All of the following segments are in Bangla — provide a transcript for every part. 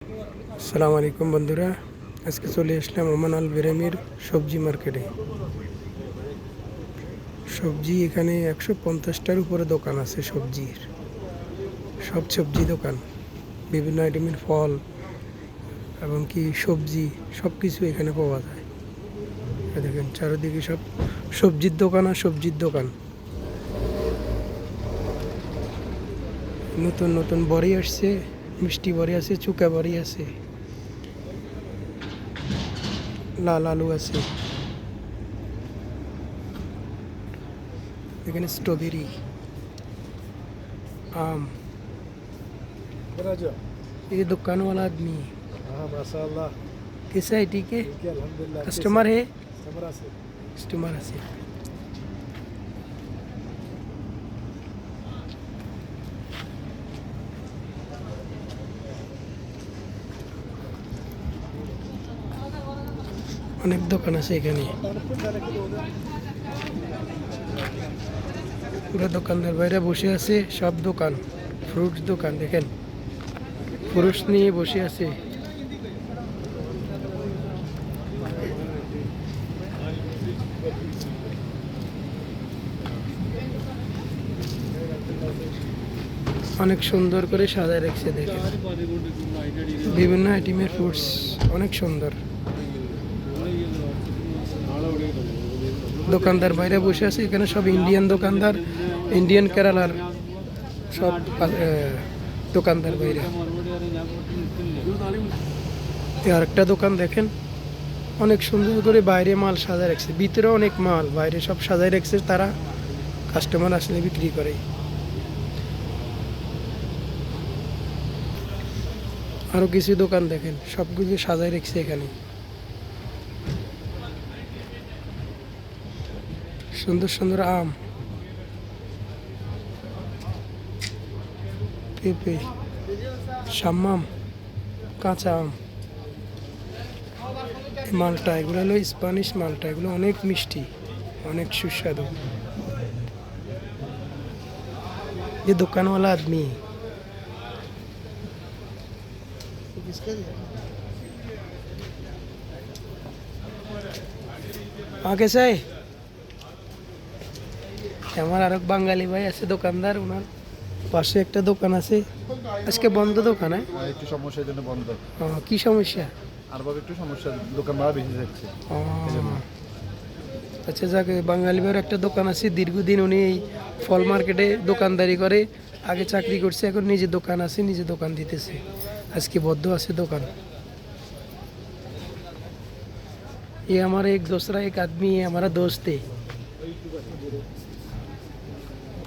আসসালামু আলাইকুম বন্ধুরা, আজকে চলে আসলাম ওমান আল বেরেমির সবজি মার্কেটে। সবজি এখানে 150টার উপরে দোকান আছে। সবজির সব সবজি দোকান, বিভিন্ন আইটেমের ফল এবং কি সবজি সব কিছু এখানে পাওয়া যায়। দেখেন চারিদিকে সব সবজির দোকান আর সবজির দোকান। নতুন নতুন বড়ি আসছে, মিষ্টি বড়ি আছে, চুকা বড়ি আছে, লাল আলু আছে, এখানে স্ট্রবেরি, आम। ये दुकान वाला आदमी है। हाँ माशाअल्लाह। कैसा है? ठीक है, ठीक है अल्हम्दुलिल्लाह। कस्टमर है, कस्टमर আছে। कस्टमर আছে। অনেক দোকান আছে এখানে। পুরো দোকানদার বাইরে বসে আছে। সব দোকান, ফ্রুটস দোকান। দেখেন ফ্রুটস নিয়ে বসে আছে। অনেক সুন্দর করে সাজায় রেখেছে। দেখেন বিভিন্ন আইটেমের ফ্রুটস, অনেক সুন্দর। দোকানদার বাইরে বসে আছে। এখানে সব ইন্ডিয়ান দোকানদার, ইন্ডিয়ান কেরালার সব দোকানদার বাইরে। আরেকটা দোকান দেখেন, অনেক সুন্দর করে বাইরে মাল সাজায় রাখছে, ভিতরে অনেক মাল, বাইরে সব সাজায় রাখছে। তারা কাস্টমার আসলে বিক্রি করে। আরো কিছু দোকান দেখেন, সবগুলো সাজায় রাখছে এখানে। সুন্দর সুন্দর আম, পেঁপে, শাম্মাম, কাঁচা আম, মালটা, এগুলো হলো স্প্যানিশ মালটা। এগুলো অনেক মিষ্টি, অনেক সুস্বাদু। ये दुकान वाला आदमी है। कैसा है? আমার আরেক বাঙালি ভাই আছে দোকানদার, ওনার পাশে একটা দোকান আছে। আজকে বন্ধ দোকান। একটু সমস্যার জন্য বন্ধ। কি সমস্যা? আর বাবা একটু সমস্যা, দোকান ভাড়া বেশি যাচ্ছে। আচ্ছা, যাকে বাঙালি ভাইয়ের একটা দোকান আছে। দীর্ঘদিন উনি এই ফল মার্কেটে দোকানদারি করে। আগে চাকরি করছে, এখন নিজে দোকান আছে, নিজে দোকান দিতেছে। আজকে বদ্ধ আছে দোকান। ये हमारा एक दूसरा एक आदमी है, हमारा दोस्त है।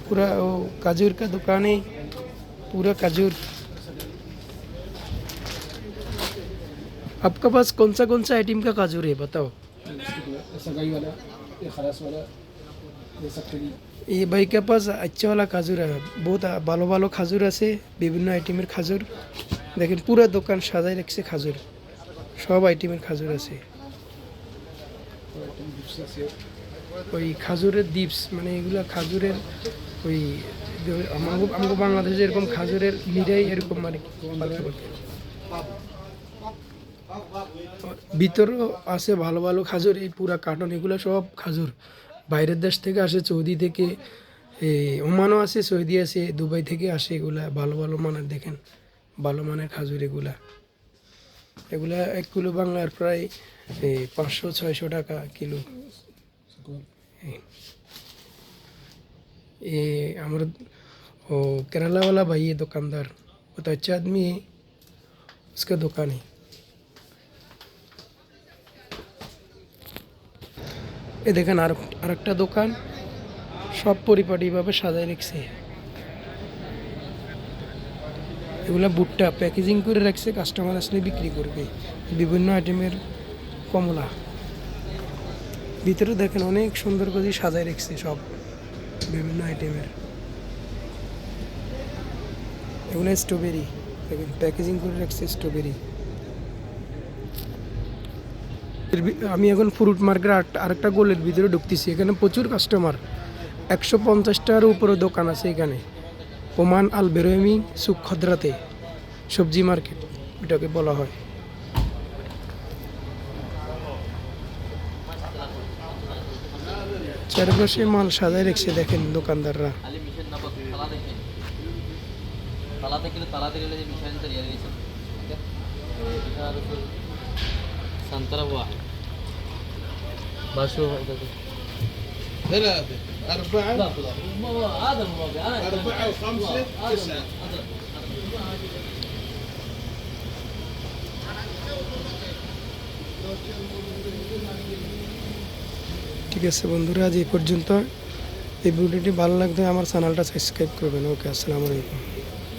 पूरा वो खजूर का दुकान है, पूरा खजूर। आपका पास कौन सा आइटम का खजूर है बताओ? सगाई वाला, ये खलास वाला, ये सक्करी। ये भाई के पास अच्छा वाला खजूर है, बहुत ভালো ভালো খাজুর আছে, বিভিন্ন আইটেমের খাজুর। দেখেন পুরো দোকান সাজায় রাখছে খাজুর, সব আইটেমের খাজুর আছে। ওই খাজুরের ডিপস, মানে এগুলা খাজুরের ওই আমাকে বাংলাদেশে এরকম খাজুরের মিরাই এরকম, মানে ভিতরেও আছে ভালো ভালো খাজুর। এই পুরা কার্টন, এগুলো সব খাজুর বাইরের দেশ থেকে আসে, সৌদি থেকে, ওমানও আছে, সৌদি আছে, দুবাই থেকে আসে। এগুলা ভালো ভালো মানের, দেখেন ভালো মানের খাজুর। এগুলা 1 কিলো বাংলার প্রায় 500-600 টাকা কিলো। ये हमारा वो केरला वाला भाई है दुकानदार, बहुत अच्छा आदमी है, उसका दुकान है। ये देखें আরেকটা দোকান, সব পরিপাটিভাবে সাজায় রাখছে। এগুলা ভুট্টা প্যাকেজিং করে রাখছে, কাস্টমার আসলে বিক্রি করবে। বিভিন্ন আইটেমের কমলা, ভিতরে দেখেন অনেক সুন্দর করে সাজায় রাখছে সব বিভিন্ন আইটেমের। এগুলো স্ট্রবেরি, দেখেন প্যাকেজিং করে রাখছে স্ট্রবেরি। আমি এখন ফ্রুট মার্কেট আরেকটা গোলের ভিতরে ঢুকতেছি। এখানে প্রচুর কাস্টমার, 150টার উপরে দোকান আছে এখানে। ওমান আল বেরোমি সুক খদরাতে সবজি মার্কেট। এটাকে বলা হয়। চারপাশে মাল সাজায় রেখেছে দেখেন দোকানদাররা। Ali mission na pag talate ke. Talate ke liye mission से रियल mission. ठीक है. इधर फिर संतरा हुआ है. बाशु है इधर. ثلاثة أربعة لا هذا الموضوع. 4 و5 9 ঠিক আছে বন্ধুরা, আজ এই পর্যন্ত। এই ভিডিওটি ভালো লাগলে আমার চ্যানেলটা সাবস্ক্রাইব করবেন। ওকে, আসসালামু আলাইকুম।